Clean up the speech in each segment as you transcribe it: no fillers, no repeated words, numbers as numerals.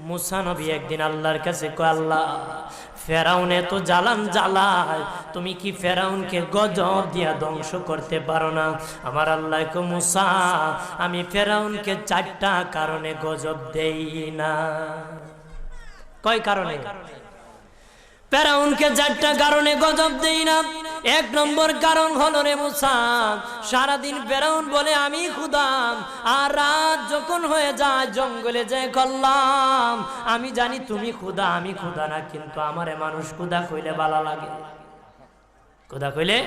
মুসা নবী একদিন আল্লাহর কাছে কয়, আল্লাহ ফেরাউন এত জ্বালান জ্বালায়, তুমি কি ফেরাউনকে গজব দিয়া ধ্বংস করতে পারো না? আমার আল্লাহ কয়, মুসা আমি ফেরাউনকে 4টা কারণে গজব দেই না। কয় কারণে? ফেরাউনকে 4টা কারণে গজব দেই না। 1 নম্বর কারণ হলো রে মুসা, সারাদিন ফেরাউন বলে আমি খোদা, আর রাত যখন হয়ে যায় জঙ্গলে যায় করলাম আমি জানি তুমি খোদা, আমি খোদা না, কিন্তু আমারে মানুষ খোদা কইলে ভালো লাগে, খোদা কইলে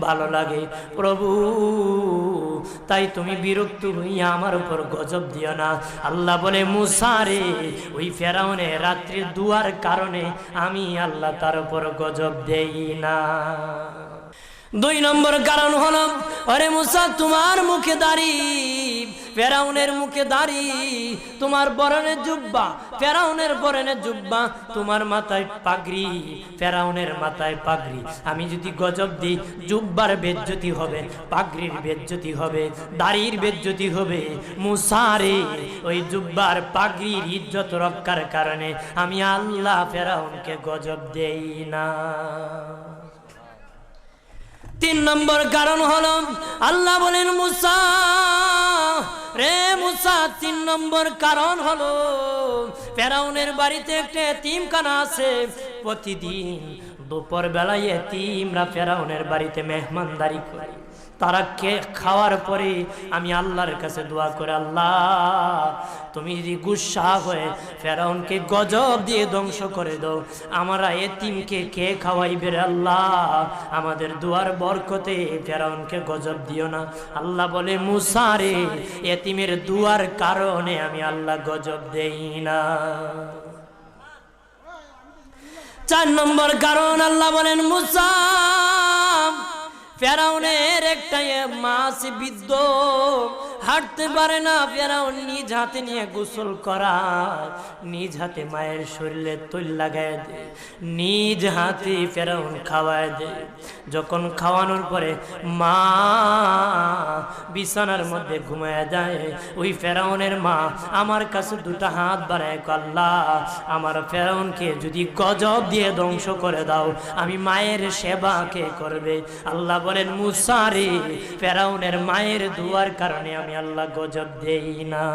ভালো লাগে। প্রভু তাই তুমি বিরক্ত হইয়া আমার উপর গজব দিও না। আল্লাহ বলে, মুসা রে ওই ফেরাউনের রাত্রির দুয়ার কারণে আমি আল্লাহ তার উপর গজব দেই না। 2 নম্বর কারণ হলো, আরে মুসা তোমার মুখে দাড়ি, ফেরাউনের মুখে দাড়ি, তোমার পরনের জুব্বা, ফেরাউনের পরনের জুব্বা, তোমার মাথায় পাগড়ি, ফেরাউনের মাথায় পাগড়ি। আমি যদি গজব দিই, জুব্বার বেজ্জতি হবে, পাগড়ির বেজ্জতি হবে, দাড়ির বেজ্জতি হবে। মুসা রে ওই জুব্বার পাগড়ির ইজ্জত রক্ষার কারণে আমি আল্লাহ ফেরাউনকে গজব দেই না। 3 নম্বর কারণ হলো, আল্লাহ বলেন মুসা রে মুসা 3 নম্বর কারণ হলো, ফেরাউনের বাড়িতে একটা এতিমখানা আছে, প্রতিদিন দুপুর বেলায় এতিমরা ফেরাউনের বাড়িতে মেহমানদারি করে। তারা খাওয়ার পরে আমি আল্লাহর কাছে দোয়া করে, আল্লাহ তুমি যদি গুসা হয়ে ফেরাউনকে গজব দিয়ে ধ্বংস করে দাও, আমরা এতিমকে কে খাওয়াইবে রে আল্লাহ, আমাদের দুয়ার বরকতে ফেরাউনকে গজব দিও না। আল্লাহ বলে, মুসা রে এতিমের দুয়ার কারণে আমি আল্লাহ গজব দেই না। 4 নম্বর কারণ, আল্লাহ বলেন মুসা ফেরাউনের একটা মাছ বিদ্ধ, হাঁটতে পারে না, ফেরাউন নিজ হাতে নিয়ে গোসল করায়, নিজ হাতে মায়ের শরীরে তৈল লাগায় দেয়, নিজ হাতে ফেরাউন খাওয়ায় দেয়। যখন খাওয়ানোর পরে মা বিছানার মধ্যে ঘুমায় যায়, ওই ফেরাউনের মা আমার কাছে 2টা হাত বাড়ায়, আল্লাহ আমার ফেরাউনকে যদি গজব দিয়ে ধ্বংস করে দাও, আমি মায়ের সেবা কে করবে? আল্লাহ বলেন, মুসা রে ফেরাউনের মায়ের দুয়ার কারণে আমি আল্লাহ গজব দেই না।